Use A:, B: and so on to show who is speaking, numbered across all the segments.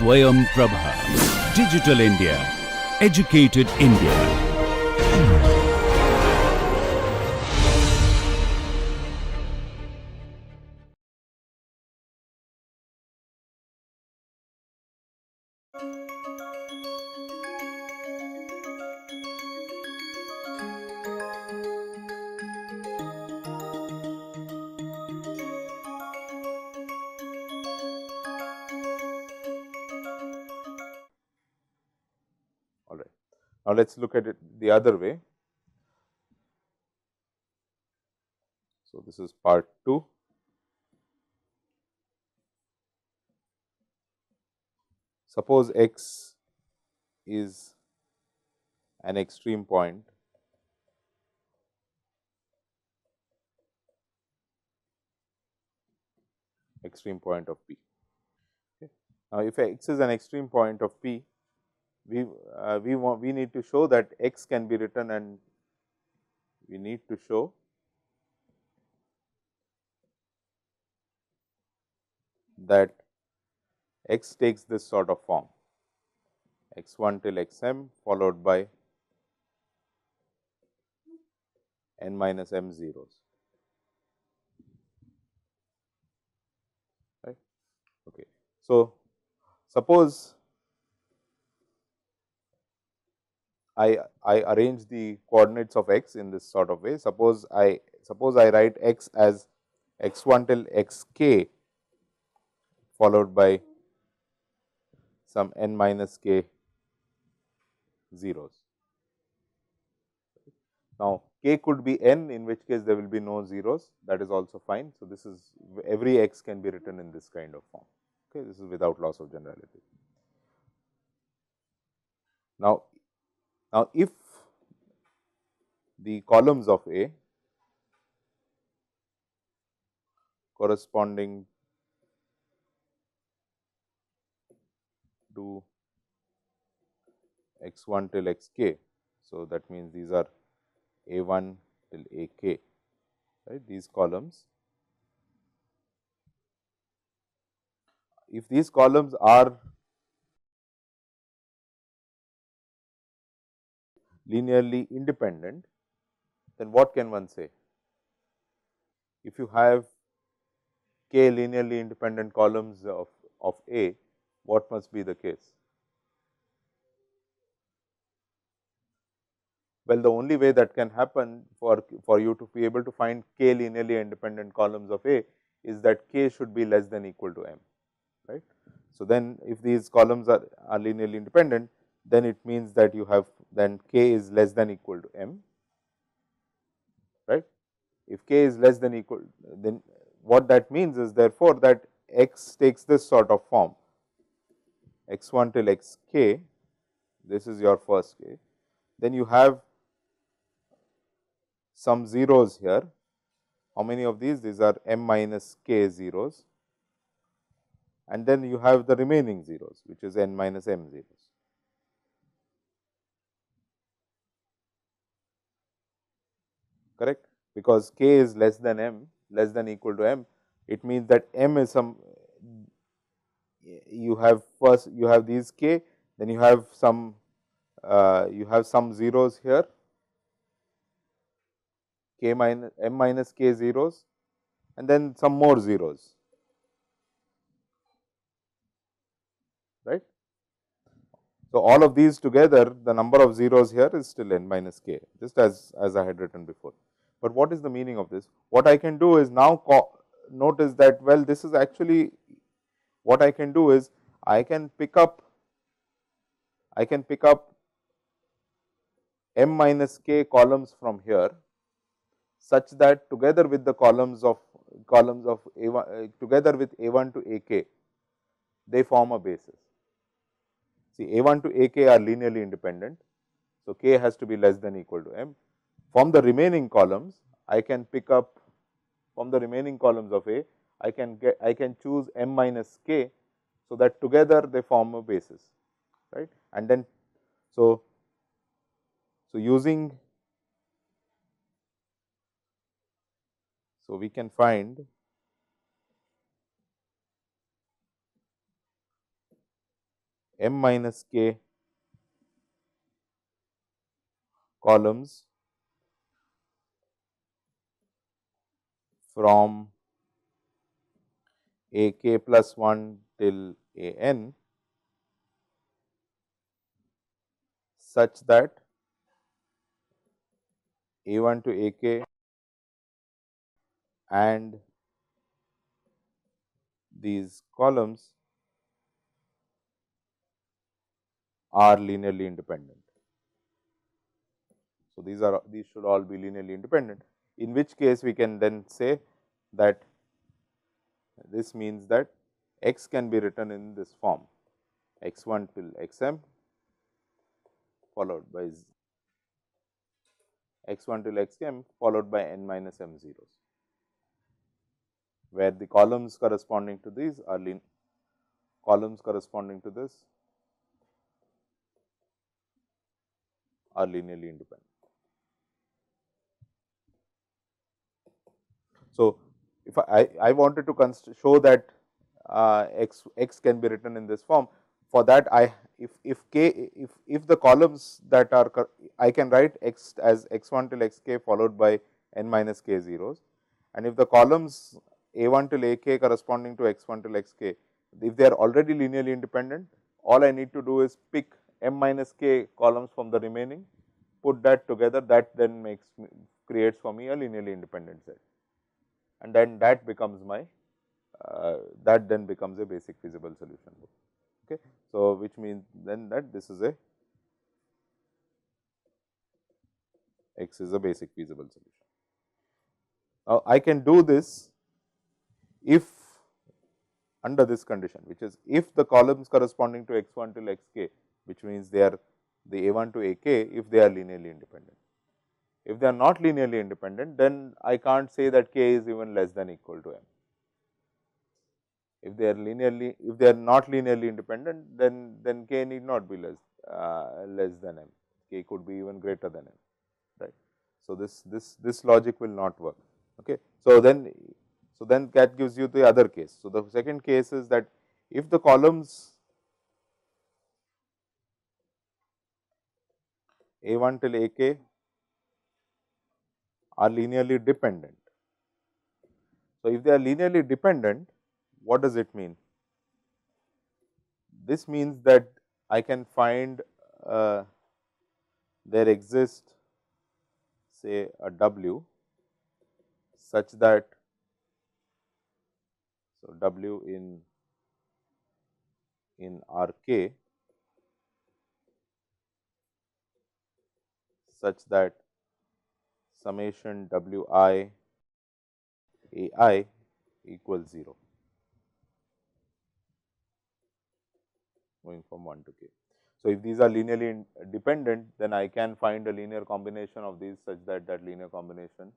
A: SwayamPrabha. Digital India. Educated India.
B: All right. Now, let us look at it the other way. So, this is part 2. Suppose x is an extreme point of P. Okay. Now, if x is an extreme point of P, we need to show that x can be written, and we need to show that x takes this sort of form, x1 till xm followed by n minus m zeros, right. Okay. So, suppose I arrange the coordinates of x in this sort of way. Suppose I write x as x1 till xk followed by some n minus k zeros. Now, k could be n, in which case there will be no zeros, that is also fine. So, this is every x can be written in this kind of form. Okay, this is without loss of generality. Now, if the columns of A corresponding to x1 till xk, so that means these are A1 till AK, right, these columns. If these columns are linearly independent, then what can one say? If you have k linearly independent columns of A, what must be the case? Well, the only way that can happen for you to be able to find k linearly independent columns of A is that k should be less than equal to m, right. So, then if these columns are linearly independent, then it means that you have, then k is less than equal to m, right. If k is less than equal, then what that means is, therefore, that x takes this sort of form, x1 till xk, this is your first k, then you have some zeros here. How many of these? These are m minus k zeros, and then you have the remaining zeros, which is n minus m zeros. Correct? Because k is less than m, less than equal to m, it means that m is some, you have first, you have these k, then you have some zeros here, k minus m minus k zeros, and then some more zeros, right. So, all of these together, the number of zeros here is still n minus k, just as I had written before. But what is the meaning of this? What I can do is now notice that, well, this is actually what I can do is I can pick up m minus k columns from here, such that together with the columns of A1, together with A1 to AK, they form a basis. See, A1 to AK are linearly independent. So, k has to be less than equal to m. From the remaining columns, I can pick up, from the remaining columns of A, I can choose m minus k, so that together they form a basis, right. And then, so using, so we can find m minus k columns from a k plus 1 till a n such that a 1 to a k and these columns are linearly independent. So, these should all be linearly independent, in which case we can then say that this means that x can be written in this form x 1 till x m followed by x 1 till x m followed by n minus m zeros, where the columns corresponding to these are columns corresponding to this are linearly independent. So, if I wanted to show that x can be written in this form, for that if the columns that are I can write x as x 1 till x k followed by n minus k zeros, and if the columns a 1 till a k corresponding to x 1 till x k, if they are already linearly independent, all I need to do is pick m minus k columns from the remaining, put that together, that then creates for me a linearly independent set, and then that becomes my that then becomes a basic feasible solution. Okay. So, which means then that this is a x is a basic feasible solution. Now, I can do this if under this condition, which is if the columns corresponding to x 1 till x k, which means they are the a 1 to a k, if they are linearly independent. If they are not linearly independent, then I can't say that k is even less than equal to m. If they are not linearly independent, then k need not be less than m. K could be even greater than m, right. So, this logic will not work. Okay. So, then that gives you the other case. So, the second case is that if the columns a 1 till a k are linearly dependent. So, if they are linearly dependent, what does it mean? This means that I can find there exists say a w such that, so w in R k such that summation w I a I equals 0, going from 1 to k. So, if these are linearly dependent, then I can find a linear combination of these such that that linear combination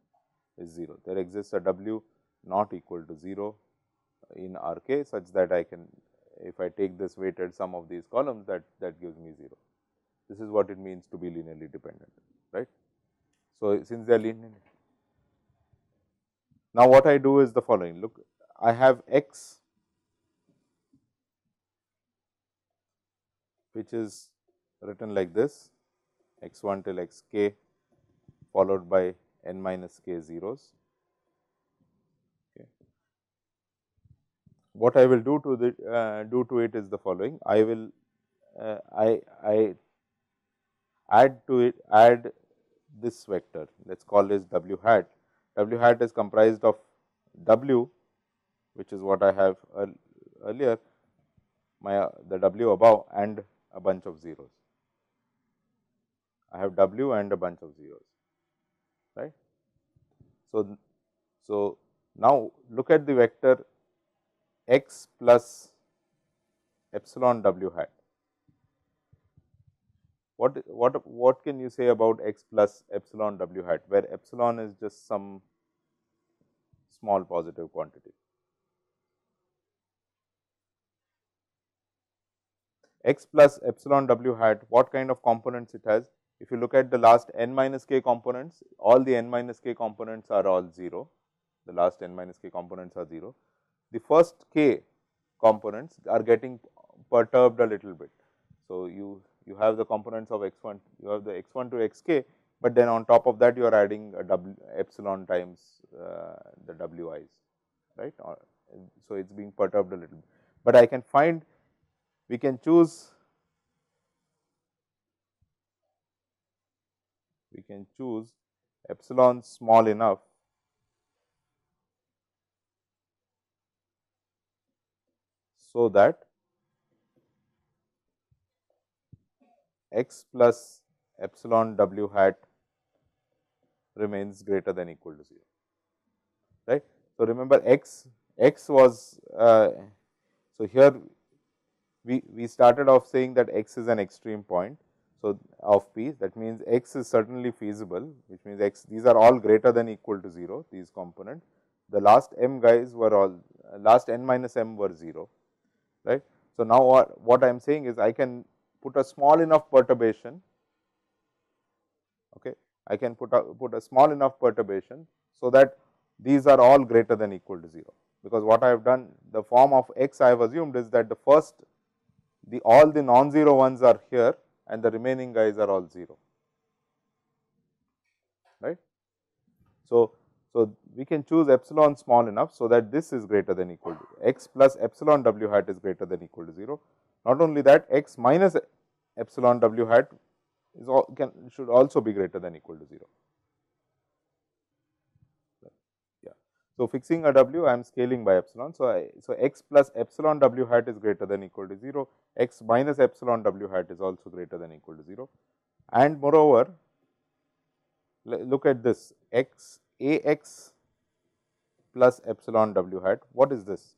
B: is 0. There exists a w not equal to 0 in R k such that I can, if I take this weighted sum of these columns, that gives me 0. This is what it means to be linearly dependent, right. So, since they are linear, now what I do is the following. Look, I have x which is written like this, x 1 till x k followed by n minus k zeros. Okay. What I will do to it is the following. I will I add this vector, let us call this w hat. W hat is comprised of w, which is what I have earlier, the w above, and a bunch of zeros. I have w and a bunch of zeros, right. So, now look at the vector x plus epsilon w hat. What can you say about x plus epsilon w hat, where epsilon is just some small positive quantity? X plus epsilon w hat, what kind of components it has? If you look at the last n minus k components, all the n minus k components are all 0. The last n minus k components are 0. The first k components are getting perturbed a little bit. So, you have the components of x1, you have the x1 to xk, but then on top of that you are adding a w epsilon times the wi's, right. So, it is being perturbed a little bit, but I can find, we can choose epsilon small enough so that x plus epsilon w hat remains greater than equal to 0, right. So, remember x was, so here we started off saying that x is an extreme point. So, of P, that means x is certainly feasible, which means x, these are all greater than equal to 0, these components. The last m guys were all, last n minus m were 0, right. So, now what I am saying is I can put a small enough perturbation, okay. I can put a small enough perturbation, so that these are all greater than equal to 0, because what I have done, the form of x I have assumed is that the first, all the non-zero ones are here and the remaining guys are all 0, right. So, we can choose epsilon small enough, so that this is greater than equal to x plus epsilon w hat is greater than equal to 0. Not only that, x minus epsilon w hat is should also be greater than equal to 0. Yeah. So, fixing a w, I am scaling by epsilon. So, x plus epsilon w hat is greater than equal to 0, x minus epsilon w hat is also greater than equal to 0, and moreover, look at this, x a x plus epsilon w hat. What is this?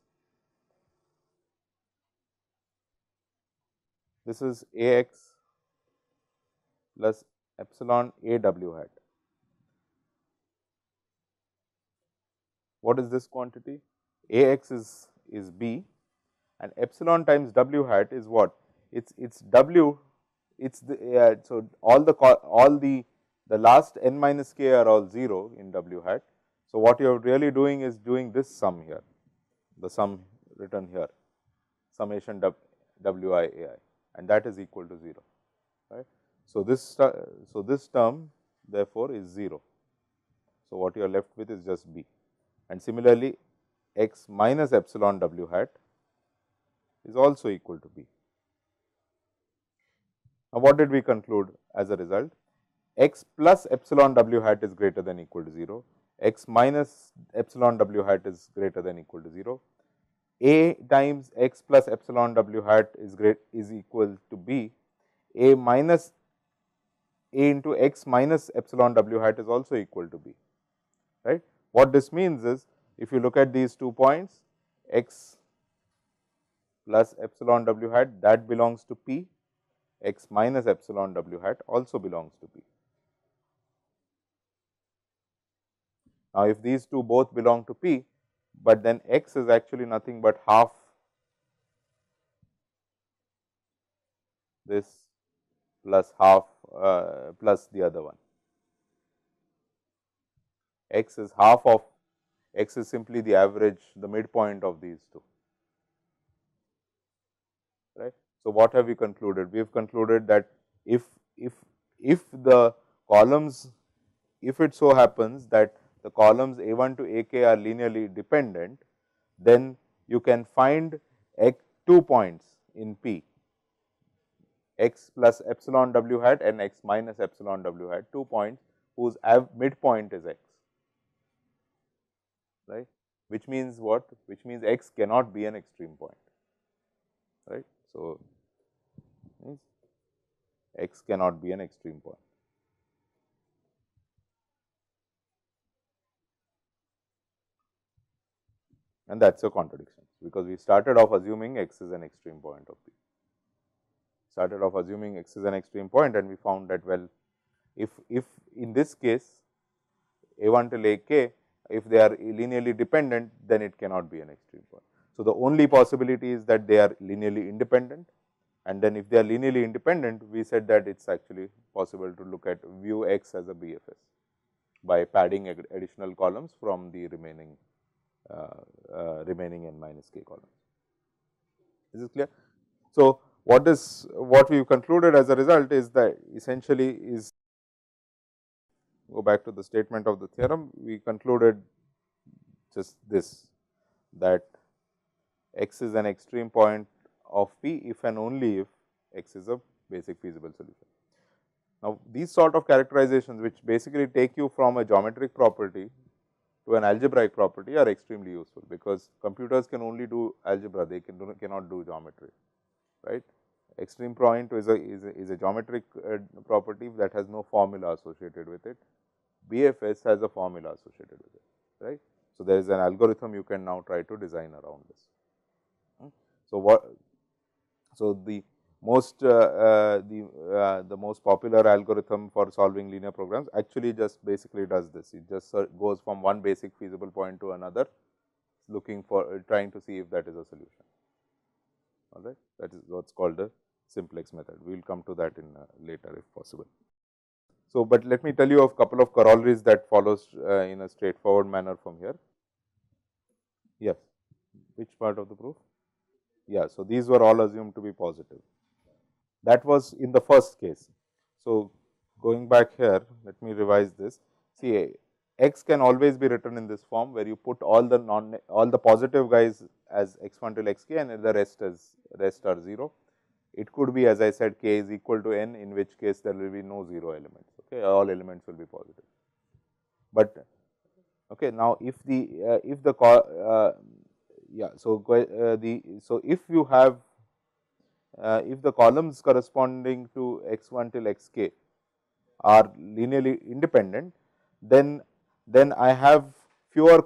B: This is a x plus epsilon a w hat. What is this quantity? A x is b, and epsilon times w hat is what? It's w. It's the so all the last n minus k are all 0 in w hat. So, what you are really doing is doing this sum here, the sum written here, summation w I a I, and that is equal to 0, right. So, this term therefore is 0. So, what you are left with is just b, and similarly x minus epsilon w hat is also equal to b. Now, what did we conclude as a result? X plus epsilon w hat is greater than equal to 0, x minus epsilon w hat is greater than equal to 0, a times x plus epsilon w hat is equal to b, a minus a into x minus epsilon w hat is also equal to b, right. What this means is, if you look at these 2 points, x plus epsilon w hat, that belongs to P, x minus epsilon w hat also belongs to P. Now, if these two both belong to P, but then x is actually nothing but half this plus half plus the other one. X is half of, x is simply the average, the midpoint of these two, right. So, what have we concluded? We have concluded that if the columns, if it so happens that the columns A1 to AK are linearly dependent, then you can find 2 points in P, x plus epsilon w hat and x minus epsilon w hat, 2 points whose midpoint is x, right, which means what? Which means x cannot be an extreme point, right. So, x cannot be an extreme point. And that is a contradiction, because we started off assuming x is an extreme point of P. Started off assuming x is an extreme point, and we found that, well, if in this case A1 till AK, if they are linearly dependent, then it cannot be an extreme point. So, the only possibility is that they are linearly independent, and then if they are linearly independent, we said that it is actually possible to look at view x as a BFS by padding additional columns from the remaining n minus k columns. Is this clear? So, what we concluded as a result is that essentially is, go back to the statement of the theorem, we concluded just this, that x is an extreme point of P if and only if x is a basic feasible solution. Now, these sort of characterizations, which basically take you from a geometric property to an algebraic property, are extremely useful, because computers can only do algebra, they cannot do geometry, right. Extreme point is a geometric property that has no formula associated with it. BFS has a formula associated with it, right. So, there is an algorithm you can now try to design around this. So, the most popular algorithm for solving linear programs actually just basically does this. It just goes from one basic feasible point to another, looking for trying to see if that is a solution. All right, that is what is called the simplex method. We will come to that in later if possible. So, but let me tell you of couple of corollaries that follows in a straightforward manner from here. Yes, which part of the proof? Yeah, so these were all assumed to be positive. That was in the first case. So, going back here, let me revise this. See, x can always be written in this form, where you put all the positive guys as x1 till xk and the rest are 0. It could be, as I said, k is equal to n, in which case there will be no 0 elements. Okay, all elements will be positive. But okay, now if if you have if the columns corresponding to x1 till xk are linearly independent, then I have fewer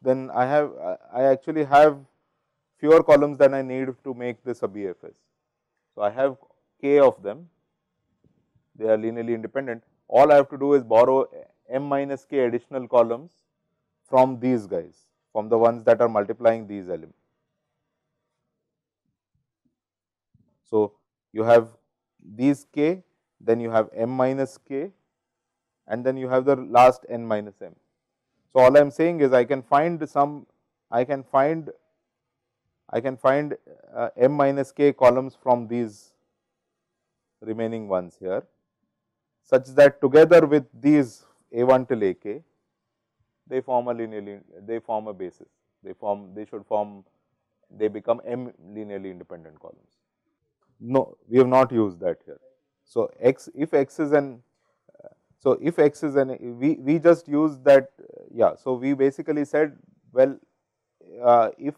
B: I actually have fewer columns than I need to make this a BFS. So, I have k of them, they are linearly independent. All I have to do is borrow m minus k additional columns from these guys, from the ones that are multiplying these elements. So, you have these k, then you have m minus k, and then you have the last n minus m. So, all I am saying is I can find m minus k columns from these remaining ones here, such that together with these a1 till ak, they form a basis. They become m linearly independent columns. No, we have not used that here. So, if x is an we just use that, So, we basically said, well, if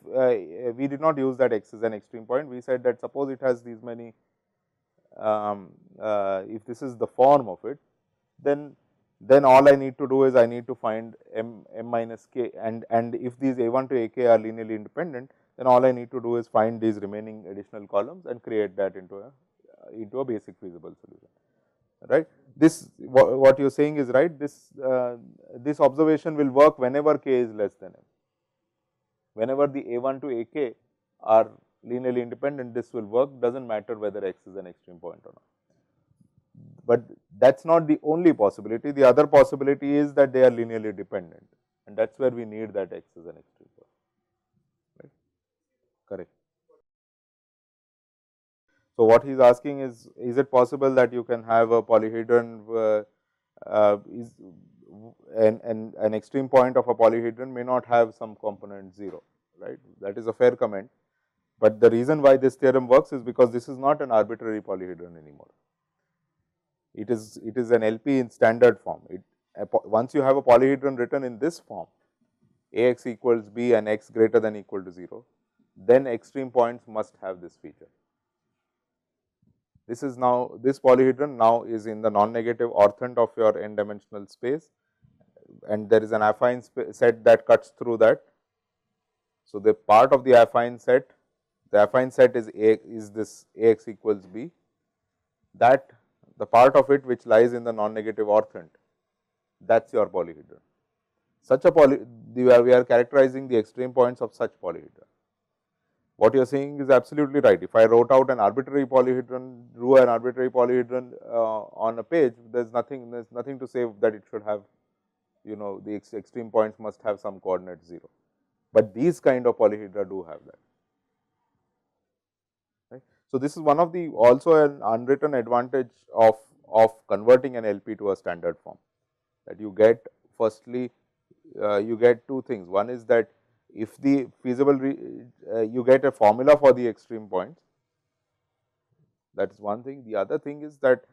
B: we did not use that x is an extreme point, we said that suppose it has these many, if this is the form of it, then all I need to do is I need to find m minus k, and if these a1 to ak are linearly independent, then all I need to do is find these remaining additional columns and create that into a basic feasible solution, right. This what you are saying is right. This observation will work whenever k is less than m. Whenever the a1 to ak are linearly independent, this will work, does not matter whether x is an extreme point or not. But that is not the only possibility. The other possibility is that they are linearly dependent, and that is where we need that x is an extreme point, right. Correct. So, what he is asking is it possible that you can have a polyhedron is an extreme point of a polyhedron may not have some component 0, right. That is a fair comment, but the reason why this theorem works is because this is not an arbitrary polyhedron anymore. It is an LP in standard form. Once you have a polyhedron written in this form, Ax equals b and x greater than equal to 0, then extreme points must have this feature. This polyhedron now is in the non-negative orthant of your n dimensional space, and there is an affine set that cuts through that. So, the part of the affine set is this Ax equals b, that the part of it which lies in the non-negative orthant, that is your polyhedron. Such a we are characterizing the extreme points of such polyhedron. What you are saying is absolutely right. If I wrote out an arbitrary polyhedron, drew an arbitrary polyhedron on a page, there is nothing to say that it should have, the extreme points must have some coordinate 0. But these kind of polyhedra do have that. Right. So, this is one of the also an unwritten advantage of converting an LP to a standard form, that you get firstly you get two things. One is that if the feasible you get a formula for the extreme points, that is one thing. The other thing is that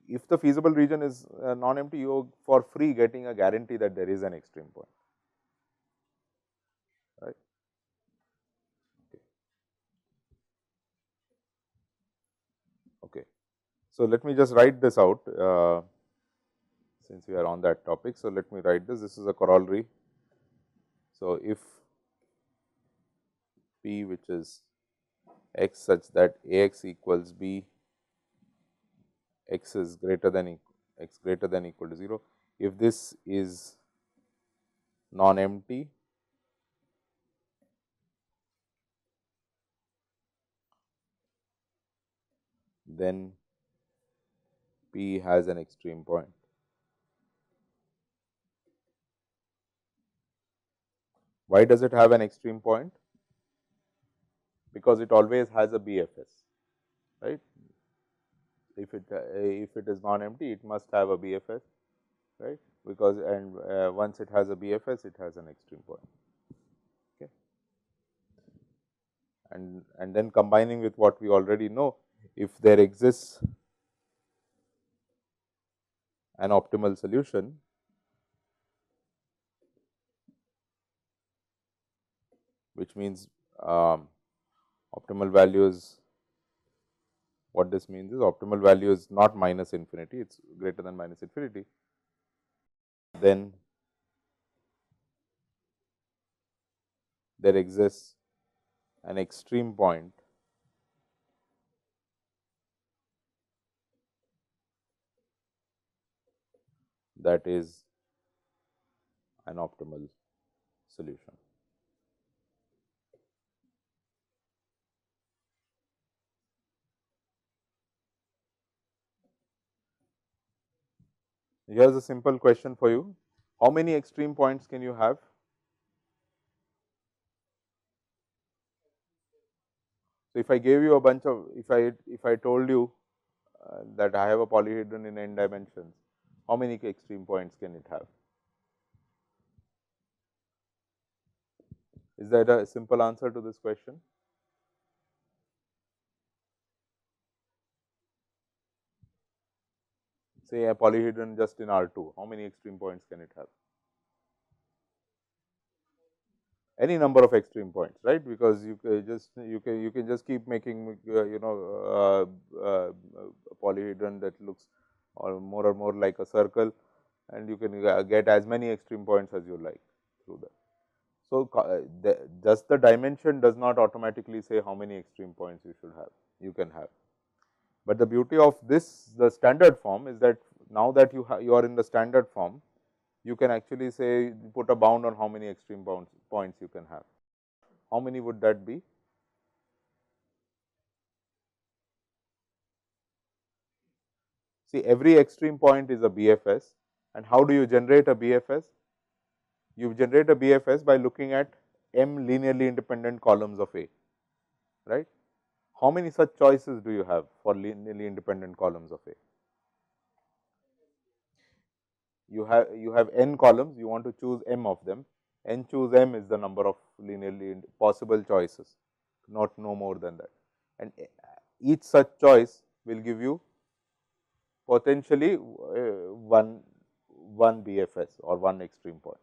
B: if the feasible region is non-empty, you are for free getting a guarantee that there is an extreme point, right. Okay. So, let me just write this out since we are on that topic. So, let me write this. This is a corollary. So, if P, which is x such that A x equals B, x is greater than x greater than equal to 0. If this is non-empty, then P has an extreme point. Why does it have an extreme point? Because it always has a BFS, right. If it is non-empty, it must have a BFS, right, because and once it has a BFS, it has an extreme point. Okay. And then combining with what we already know, if there exists an optimal solution, which means optimal values, what this means is optimal value is not minus infinity, it is greater than minus infinity, then there exists an extreme point that is an optimal solution. Here is a simple question for you. How many extreme points can you have? So, if I gave you a bunch of, if I told you that I have a polyhedron in n dimensions, how many extreme points can it have? Is that a simple answer to this question? Say a polyhedron just in R2, how many extreme points can it have? Any number of extreme points, right, because you can just keep making a polyhedron that looks or more like a circle, and you can get as many extreme points as you like through that. So, just the dimension does not automatically say how many extreme points you can have. But the beauty of this, the standard form, is that now that you are in the standard form, you can actually say put a bound on how many extreme points you can have. How many would that be? See, every extreme point is a BFS, and how do you generate a BFS? You generate a BFS by looking at m linearly independent columns of A, right. How many such choices do you have for linearly independent columns of A? You have n columns, you want to choose m of them, n choose m is the number of linearly possible choices, not no more than that, and each such choice will give you potentially one BFS or one extreme point,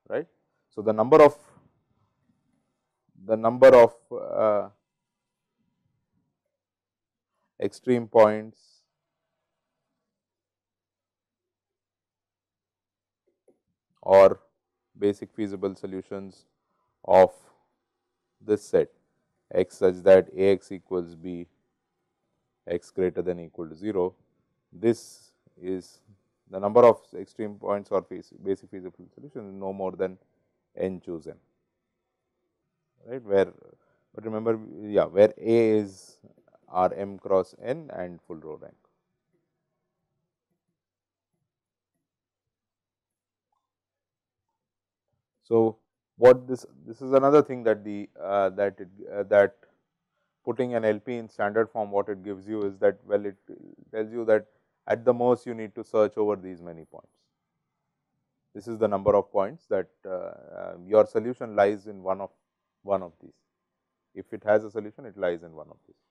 B: right. So, the number of extreme points or basic feasible solutions of this set x such that A x equals B, x greater than equal to 0. This is the number of extreme points or basic feasible solutions no more than n choose m, right, where, but remember, where A is R m cross n and full row rank. So, what this is another thing that the that putting an LP in standard form, what it gives you is that, well, it tells you that at the most you need to search over these many points. This is the number of points that your solution lies in one of these. If it has a solution, it lies in one of these.